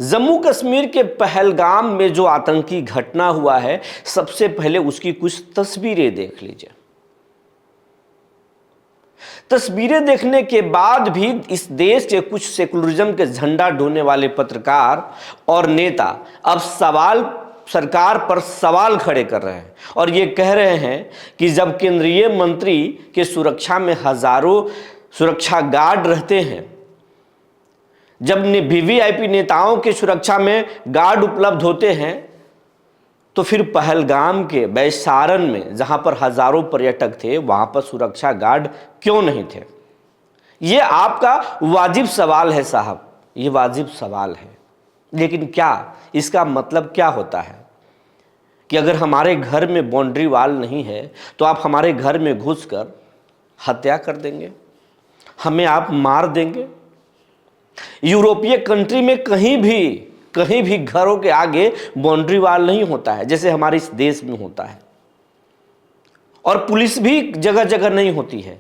जम्मू कश्मीर के पहलगाम में जो आतंकी घटना हुआ है, सबसे पहले उसकी कुछ तस्वीरें देख लीजिए। तस्वीरें देखने के बाद भी इस देश के कुछ सेकुलरिज्म के झंडा ढोने वाले पत्रकार और नेता अब सरकार पर सवाल खड़े कर रहे हैं और ये कह रहे हैं कि जब केंद्रीय मंत्री के सुरक्षा में हजारों सुरक्षा गार्ड रहते हैं, जब वीवीआईपी नेताओं की सुरक्षा में गार्ड उपलब्ध होते हैं, तो फिर पहलगाम के वैशारन में जहां पर हजारों पर्यटक थे, वहां पर सुरक्षा गार्ड क्यों नहीं थे? ये आपका वाजिब सवाल है साहब, ये वाजिब सवाल है। लेकिन क्या इसका मतलब क्या होता है कि अगर हमारे घर में बाउंड्री वाल नहीं है तो आप हमारे घर में घुसकर हत्या कर देंगे, हमें आप मार देंगे? यूरोपीय कंट्री में कहीं भी घरों के आगे बाउंड्री वाल नहीं होता है जैसे हमारे इस देश में होता है, और पुलिस भी जगह जगह नहीं होती है।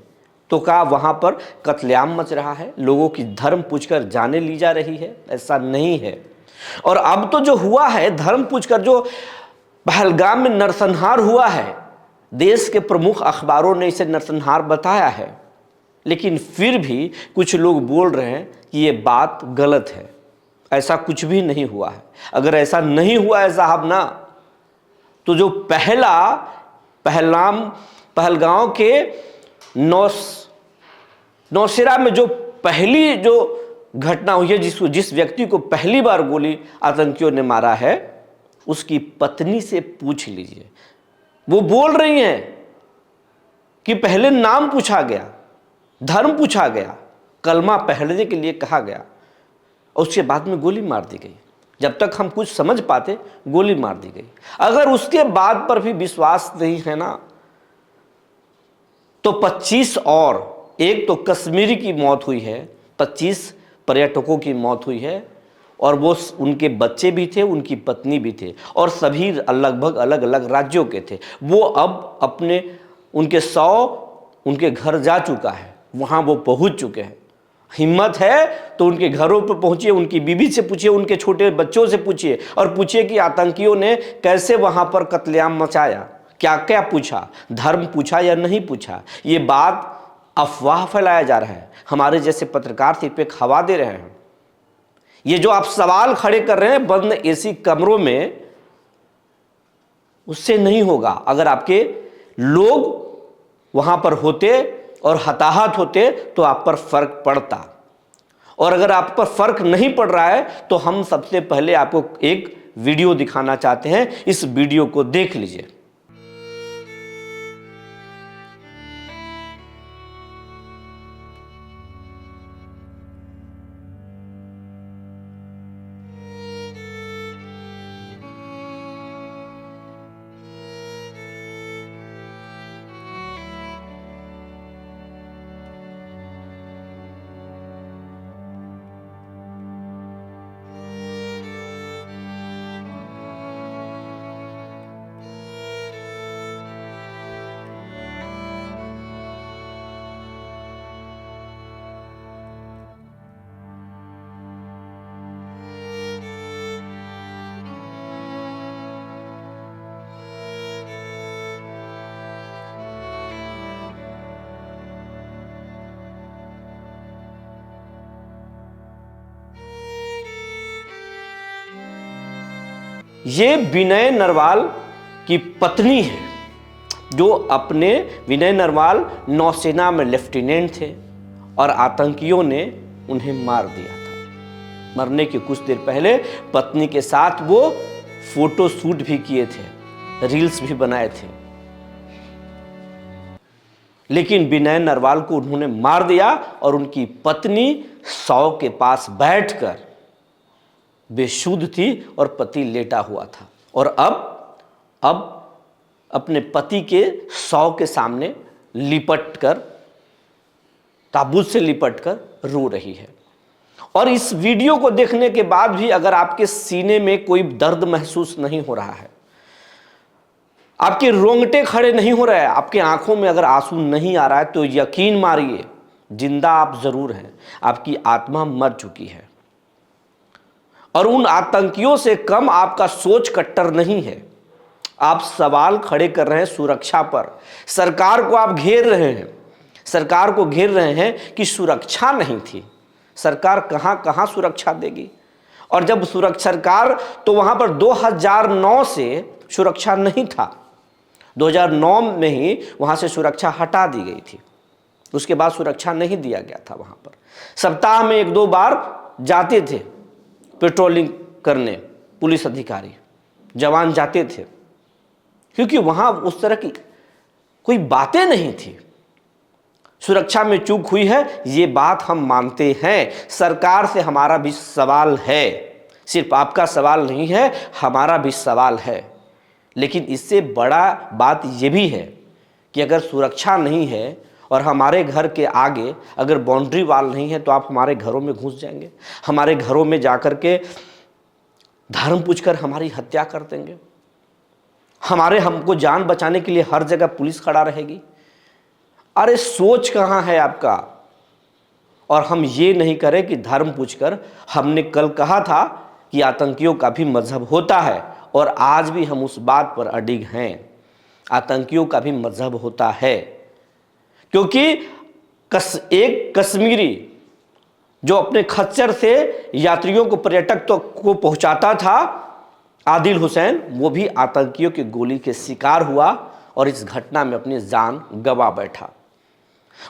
तो क्या वहां पर कत्लेआम मच रहा है, लोगों की धर्म पूछकर जाने ली जा रही है? ऐसा नहीं है। और अब तो जो हुआ है, धर्म पूछकर जो पहलगाम में नरसंहार हुआ है, देश के प्रमुख अखबारों ने इसे नरसंहार बताया है, लेकिन फिर भी कुछ लोग बोल रहे हैं कि ये बात गलत है, ऐसा कुछ भी नहीं हुआ है। अगर ऐसा नहीं हुआ है साहब ना, तो जो पहलगांव के नौशेरा में जो पहली जो घटना हुई है, जिस व्यक्ति को पहली बार गोली आतंकियों ने मारा है, उसकी पत्नी से पूछ लीजिए। वो बोल रही हैं कि पहले नाम पूछा गया, धर्म पूछा गया, कलमा पढ़ने के लिए कहा गया और उसके बाद में गोली मार दी गई। जब तक हम कुछ समझ पाते, गोली मार दी गई। अगर उसके बाद पर भी विश्वास नहीं है ना, तो 25 और एक तो कश्मीरी की मौत हुई है, 25 पर्यटकों की मौत हुई है, और वो उनके बच्चे भी थे, उनकी पत्नी भी थे, और सभी लगभग अलग अलग राज्यों के थे। वो अब उनके 100 उनके घर जा चुका है, वहाँ वो पहुँच चुके हैं। हिम्मत है तो उनके घरों पर पहुंचिए, उनकी बीवी से पूछिए, उनके छोटे बच्चों से पूछिए, और पूछिए कि आतंकियों ने कैसे वहाँ पर कत्लेआम मचाया, क्या क्या पूछा, धर्म पूछा या नहीं पूछा। ये बात अफवाह फैलाया जा रहा है, हमारे जैसे पत्रकार सिर पे हवा दे रहे हैं। ये जो आप सवाल खड़े कर रहे हैं बंद एसी कमरों में, उससे नहीं होगा। अगर आपके लोग वहां पर होते और हताहत होते तो आप पर फर्क पड़ता, और अगर आप पर फर्क नहीं पड़ रहा है तो हम सबसे पहले आपको एक वीडियो दिखाना चाहते हैं। इस वीडियो को देख लीजिए। ये विनय नरवाल की पत्नी है, विनय नरवाल नौसेना में लेफ्टिनेंट थे और आतंकियों ने उन्हें मार दिया था। मरने के कुछ देर पहले पत्नी के साथ वो फोटो शूट भी किए थे, रील्स भी बनाए थे, लेकिन विनय नरवाल को उन्होंने मार दिया और उनकी पत्नी 100 के पास बैठकर बेसुध थी और पति लेटा हुआ था, और अब अपने पति के 100 के सामने ताबूत से लिपट कर रो रही है। और इस वीडियो को देखने के बाद भी अगर आपके सीने में कोई दर्द महसूस नहीं हो रहा है, आपके रोंगटे खड़े नहीं हो रहे हैं, आपके आंखों में अगर आंसू नहीं आ रहा है, तो यकीन मारिए जिंदा आप जरूर हैं, आपकी आत्मा मर चुकी है। और उन आतंकियों से कम आपका सोच कट्टर नहीं है। आप सवाल खड़े कर रहे हैं सुरक्षा पर, सरकार को आप घेर रहे हैं, सरकार को घेर रहे हैं कि सुरक्षा नहीं थी। सरकार कहां कहां सुरक्षा देगी? और जब सुरक्षा सरकार, तो वहां पर 2009 से सुरक्षा नहीं था, 2009 में ही वहां से सुरक्षा हटा दी गई थी। उसके बाद सुरक्षा नहीं दिया गया था। वहां पर सप्ताह में 1-2 बार जाते थे पेट्रोलिंग करने, पुलिस अधिकारी जवान जाते थे, क्योंकि वहां उस तरह की कोई बातें नहीं थी। सुरक्षा में चूक हुई है, ये बात हम मानते हैं। सरकार से हमारा भी सवाल है, सिर्फ आपका सवाल नहीं है, हमारा भी सवाल है। लेकिन इससे बड़ा बात यह भी है कि अगर सुरक्षा नहीं है और हमारे घर के आगे अगर बाउंड्री वाल नहीं है, तो आप हमारे घरों में घुस जाएंगे, हमारे घरों में जाकर के धर्म पूछकर हमारी हत्या कर देंगे, हमको जान बचाने के लिए हर जगह पुलिस खड़ा रहेगी। अरे सोच कहाँ है आपका? और हम ये नहीं करें कि धर्म पूछकर, हमने कल कहा था कि आतंकियों का भी मजहब होता है, और आज भी हम उस बात पर अडिग हैं। आतंकियों का भी मजहब होता है, क्योंकि एक कश्मीरी जो अपने खच्चर से यात्रियों को, पर्यटक को पहुंचाता था, आदिल हुसैन, वो भी आतंकियों की गोली के शिकार हुआ और इस घटना में अपनी जान गंवा बैठा।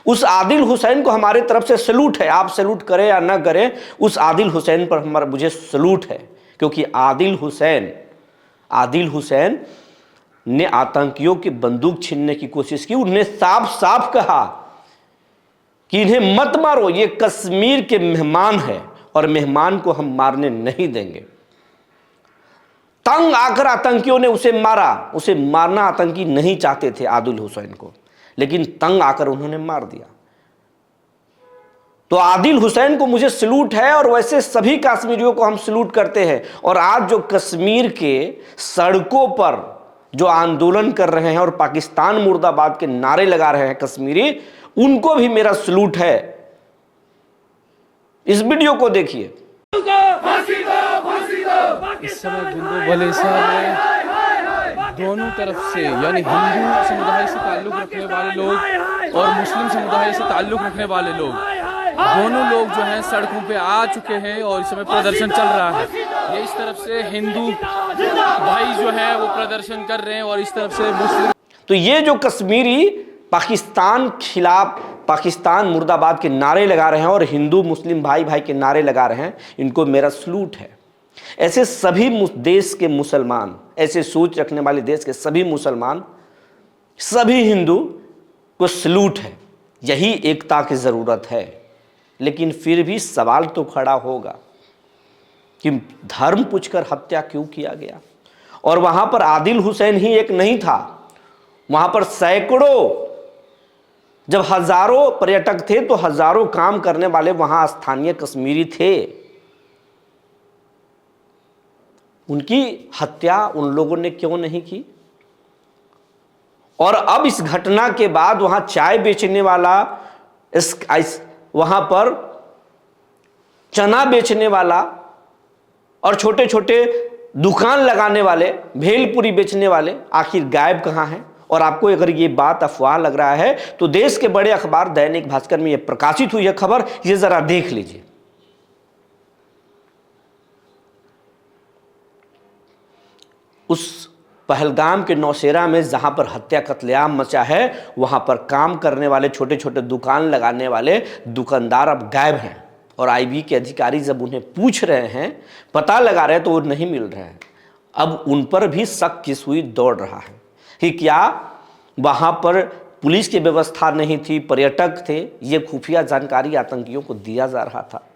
उस आदिल हुसैन को हमारे तरफ से सलूट है। आप सलूट करें या ना करें, उस आदिल हुसैन पर मुझे सलूट है, क्योंकि आदिल हुसैन ने आतंकियों की बंदूक छीनने की कोशिश की। उन्हें साफ साफ कहा कि इन्हें मत मारो, ये कश्मीर के मेहमान है और मेहमान को हम मारने नहीं देंगे। तंग आकर आतंकियों ने उसे मारा। उसे मारना आतंकी नहीं चाहते थे आदिल हुसैन को, लेकिन तंग आकर उन्होंने मार दिया। तो आदिल हुसैन को मुझे सलूट है, और वैसे सभी कश्मीरियों को हम सलूट करते हैं। और आज जो कश्मीर के सड़कों पर जो आंदोलन कर रहे हैं और पाकिस्तान मुर्दाबाद के नारे लगा रहे हैं कश्मीरी, उनको भी मेरा सलूट है। इस वीडियो को देखिए। इस समय बिंदु बलेसर में दोनों तरफ से, यानी हिंदू समुदाय से ताल्लुक रखने वाले लोग और मुस्लिम समुदाय से ताल्लुक रखने वाले लोग, दोनों लोग जो हैं सड़कों पे आ चुके हैं और इस समय प्रदर्शन चल रहा है। ये इस तरफ से हिंदू भाई जो है वो प्रदर्शन कर रहे हैं और इस तरफ से मुस्लिम। तो ये जो कश्मीरी पाकिस्तान खिलाफ, पाकिस्तान मुर्दाबाद के नारे लगा रहे हैं और हिंदू मुस्लिम भाई भाई के नारे लगा रहे हैं, इनको मेरा सलूट है। ऐसे सभी देश के मुसलमान, ऐसे सोच रखने वाले देश के सभी मुसलमान, सभी हिंदू को सलूट है। यही एकता की जरूरत है। लेकिन फिर भी सवाल तो खड़ा होगा कि धर्म पूछकर हत्या क्यों किया गया? और वहां पर आदिल हुसैन ही एक नहीं था, वहां पर सैकड़ों, जब हजारों पर्यटक थे तो हजारों काम करने वाले वहां स्थानीय कश्मीरी थे। उनकी हत्या उन लोगों ने क्यों नहीं की? और अब इस घटना के बाद वहां चाय बेचने वाला, वहां पर चना बेचने वाला और छोटे छोटे दुकान लगाने वाले, भेलपुरी बेचने वाले आखिर गायब कहां हैं? और आपको अगर ये बात अफवाह लग रहा है तो देश के बड़े अखबार दैनिक भास्कर में ये प्रकाशित हुई है खबर, ये जरा देख लीजिए। उस पहलगाम के नौशेरा में जहां पर हत्या कत्लेआम मचा है, वहां पर काम करने वाले, छोटे छोटे दुकान लगाने वाले दुकानदार अब गायब हैं। और आईबी के अधिकारी जब उन्हें पूछ रहे हैं, पता लगा रहे हैं, तो वो नहीं मिल रहे हैं। अब उन पर भी शक की सुई दौड़ रहा है कि क्या वहां पर पुलिस की व्यवस्था नहीं थी, पर्यटक थे, ये खुफिया जानकारी आतंकियों को दिया जा रहा था।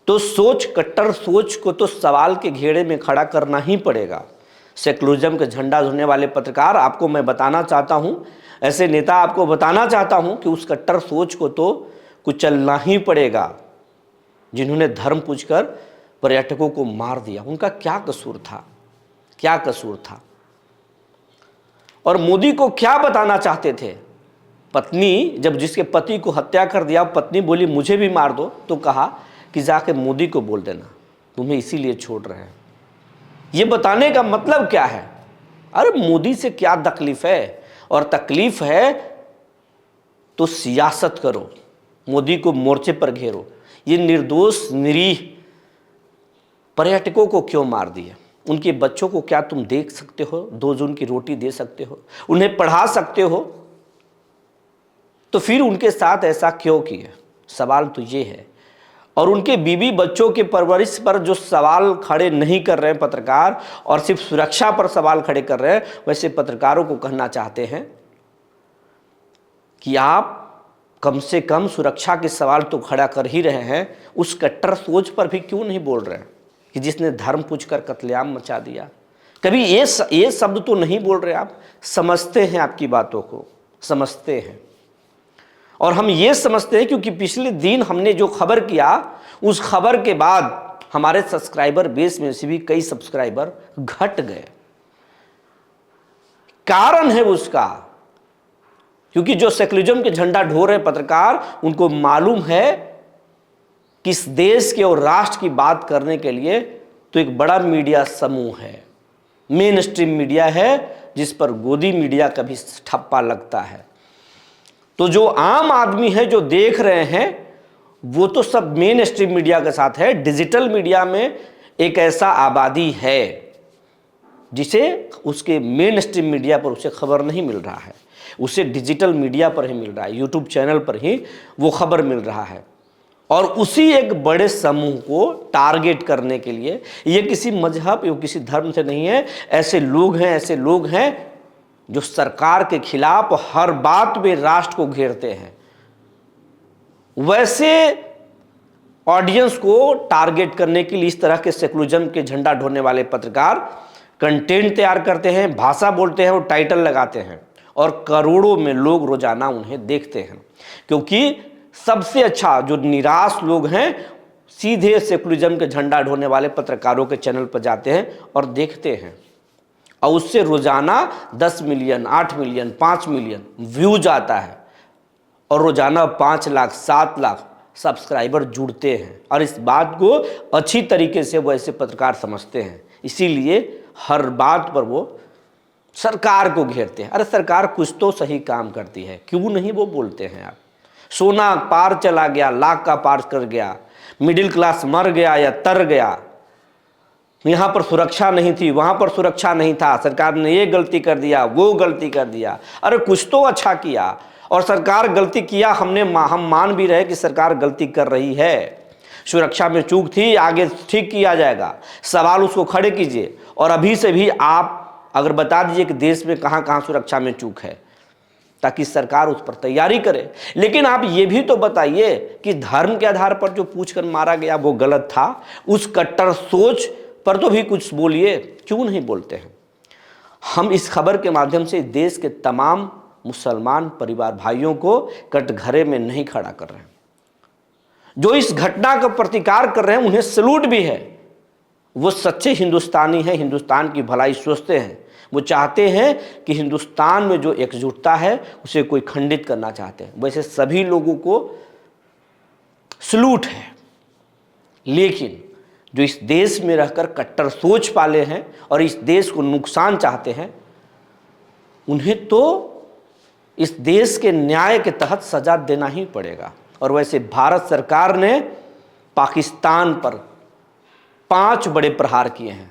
तो सोच, कट्टर सोच को तो सवाल के घेरे में खड़ा करना ही पड़ेगा। सेकुलरिज्म के झंडा झुलने वाले पत्रकार, आपको मैं बताना चाहता हूं, ऐसे नेता आपको बताना चाहता हूं कि उस कट्टर सोच को तो कुचलना ही पड़ेगा, जिन्होंने धर्म पूछकर पर्यटकों को मार दिया। उनका क्या कसूर था? क्या कसूर था? और मोदी को क्या बताना चाहते थे? पत्नी, जब जिसके पति को हत्या कर दिया, पत्नी बोली मुझे भी मार दो, तो कहा कि जाके मोदी को बोल देना तुम्हें इसीलिए छोड़ रहे हैं। ये बताने का मतलब क्या है? अरे मोदी से क्या तकलीफ है, और तकलीफ है तो सियासत करो, मोदी को मोर्चे पर घेरो। ये निर्दोष निरीह पर्यटकों को क्यों मार दिया? उनके बच्चों को क्या तुम देख सकते हो? 2 जून की रोटी दे सकते हो? उन्हें पढ़ा सकते हो? तो फिर उनके साथ ऐसा क्यों किया? सवाल तो ये है। और उनके बीवी बच्चों के परवरिश पर जो सवाल खड़े नहीं कर रहे हैं पत्रकार, और सिर्फ सुरक्षा पर सवाल खड़े कर रहे हैं, वैसे पत्रकारों को कहना चाहते हैं कि आप कम से कम सुरक्षा के सवाल तो खड़ा कर ही रहे हैं, उस कट्टर सोच पर भी क्यों नहीं बोल रहे हैं कि जिसने धर्म पूछकर कत्लेआम मचा दिया? कभी ये शब्द तो नहीं बोल रहे आप। समझते हैं आपकी बातों को, समझते हैं। और हम ये समझते हैं क्योंकि पिछले दिन हमने जो खबर किया, उस खबर के बाद हमारे सब्सक्राइबर बेस में से भी कई सब्सक्राइबर घट गए। कारण है उसका, क्योंकि जो सेकुलरिज्म के झंडा ढो रहे पत्रकार, उनको मालूम है कि इस देश के और राष्ट्र की बात करने के लिए तो एक बड़ा मीडिया समूह है, मेन स्ट्रीम मीडिया है, जिस पर गोदी मीडिया का भी ठप्पा लगता है। तो जो आम आदमी है जो देख रहे हैं, वो तो सब मेन स्ट्रीम मीडिया के साथ है। डिजिटल मीडिया में एक ऐसा आबादी है जिसे उसके मेन स्ट्रीम मीडिया पर उसे खबर नहीं मिल रहा है, उसे डिजिटल मीडिया पर ही मिल रहा है, यूट्यूब चैनल पर ही वो खबर मिल रहा है। और उसी एक बड़े समूह को टारगेट करने के लिए, ये किसी मजहब या किसी धर्म से नहीं है, ऐसे लोग हैं जो सरकार के खिलाफ हर बात में राष्ट्र को घेरते हैं। वैसे ऑडियंस को टारगेट करने के लिए इस तरह के सेकुलरिज्म के झंडा ढोने वाले पत्रकार कंटेंट तैयार करते हैं, भाषा बोलते हैं और टाइटल लगाते हैं, और करोड़ों में लोग रोजाना उन्हें देखते हैं। क्योंकि सबसे अच्छा जो निराश लोग हैं, सीधे सेकुलरिज्म के झंडा ढोने वाले पत्रकारों के चैनल पर जाते हैं और देखते हैं, और उससे रोजाना 10 मिलियन, 8 मिलियन, 5 मिलियन व्यूज आता है, और रोजाना 5 लाख, 7 लाख सब्सक्राइबर जुड़ते हैं। और इस बात को अच्छी तरीके से वो ऐसे पत्रकार समझते हैं, इसीलिए हर बात पर वो सरकार को घेरते हैं। अरे सरकार कुछ तो सही काम करती है, क्यों नहीं वो बोलते हैं आप? सोना पार चला गया, लाख का पार कर गया, मिडिल क्लास मर गया या तर गया, यहाँ पर सुरक्षा नहीं थी, वहाँ पर सुरक्षा नहीं था, सरकार ने ये गलती कर दिया, वो गलती कर दिया। अरे कुछ तो अच्छा किया, और सरकार गलती किया, हम मान भी रहे कि सरकार गलती कर रही है, सुरक्षा में चूक थी, आगे ठीक किया जाएगा, सवाल उसको खड़े कीजिए। और अभी से भी आप अगर बता दीजिए कि देश में कहाँ कहाँ सुरक्षा में चूक है, ताकि सरकार उस पर तैयारी करे। लेकिन आप ये भी तो बताइए कि धर्म के आधार पर जो पूछकर मारा गया वो गलत था, उस कट्टर सोच पर तो भी कुछ बोलिए, क्यों नहीं बोलते हैं? हम इस खबर के माध्यम से देश के तमाम मुसलमान परिवार भाइयों को कटघरे में नहीं खड़ा कर रहे हैं। जो इस घटना का प्रतिकार कर रहे हैं उन्हें सैल्यूट भी है, वो सच्चे हिंदुस्तानी हैं, हिंदुस्तान की भलाई सोचते हैं। वो चाहते हैं कि हिंदुस्तान में जो एकजुटता है उसे कोई खंडित करना चाहते हैं। वैसे सभी लोगों को सैल्यूट है, लेकिन जो इस देश में रहकर कट्टर सोच पाले हैं और इस देश को नुकसान चाहते हैं, उन्हें तो इस देश के न्याय के तहत सजा देना ही पड़ेगा। और वैसे भारत सरकार ने पाकिस्तान पर 5 बड़े प्रहार किए हैं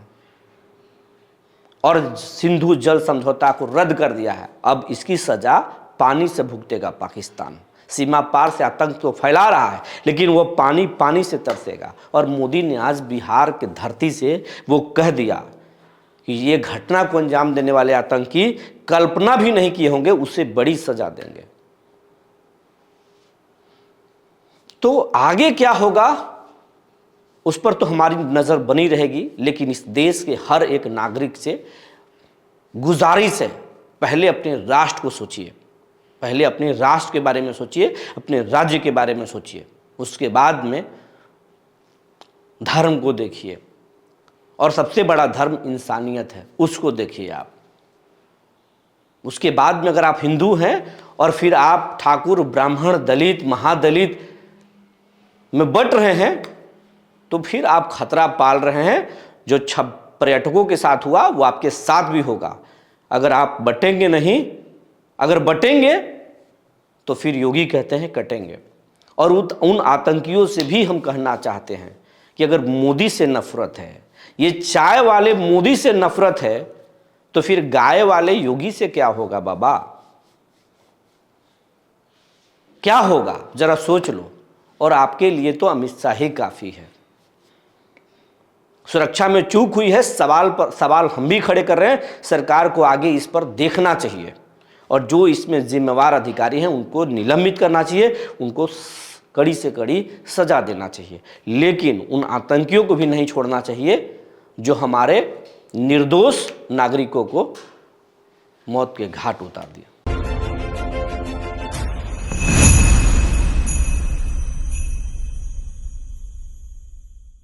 और सिंधु जल समझौता को रद्द कर दिया है। अब इसकी सजा पानी से भुगतेगा पाकिस्तान। सीमा पार से आतंक तो फैला रहा है, लेकिन वो पानी से तरसेगा। और मोदी ने आज बिहार के धरती से वो कह दिया कि ये घटना को अंजाम देने वाले आतंकी कल्पना भी नहीं किए होंगे, उसे बड़ी सजा देंगे। तो आगे क्या होगा उस पर तो हमारी नज़र बनी रहेगी, लेकिन इस देश के हर एक नागरिक से गुजारिश है, पहले अपने राष्ट्र को सोचिए, पहले अपने राष्ट्र के बारे में सोचिए, अपने राज्य के बारे में सोचिए, उसके बाद में धर्म को देखिए। और सबसे बड़ा धर्म इंसानियत है, उसको देखिए आप। उसके बाद में अगर आप हिंदू हैं और फिर आप ठाकुर, ब्राह्मण, दलित, महादलित में बट रहे हैं, तो फिर आप खतरा पाल रहे हैं। जो पर्यटकों के साथ हुआ वो आपके साथ भी होगा। अगर आप बटेंगे नहीं, अगर बटेंगे तो फिर योगी कहते हैं कटेंगे। और उन आतंकियों से भी हम कहना चाहते हैं कि अगर मोदी से नफरत है, ये चाय वाले मोदी से नफरत है, तो फिर गाय वाले योगी से क्या होगा बाबा? क्या होगा जरा सोच लो। और आपके लिए तो अमित शाह ही काफी है। सुरक्षा में चूक हुई है, सवाल हम भी खड़े कर रहे हैं। सरकार को आगे इस पर देखना चाहिए और जो इसमें जिम्मेवार अधिकारी हैं उनको निलंबित करना चाहिए, उनको कड़ी से कड़ी सजा देना चाहिए। लेकिन उन आतंकियों को भी नहीं छोड़ना चाहिए जो हमारे निर्दोष नागरिकों को मौत के घाट उतार दिया।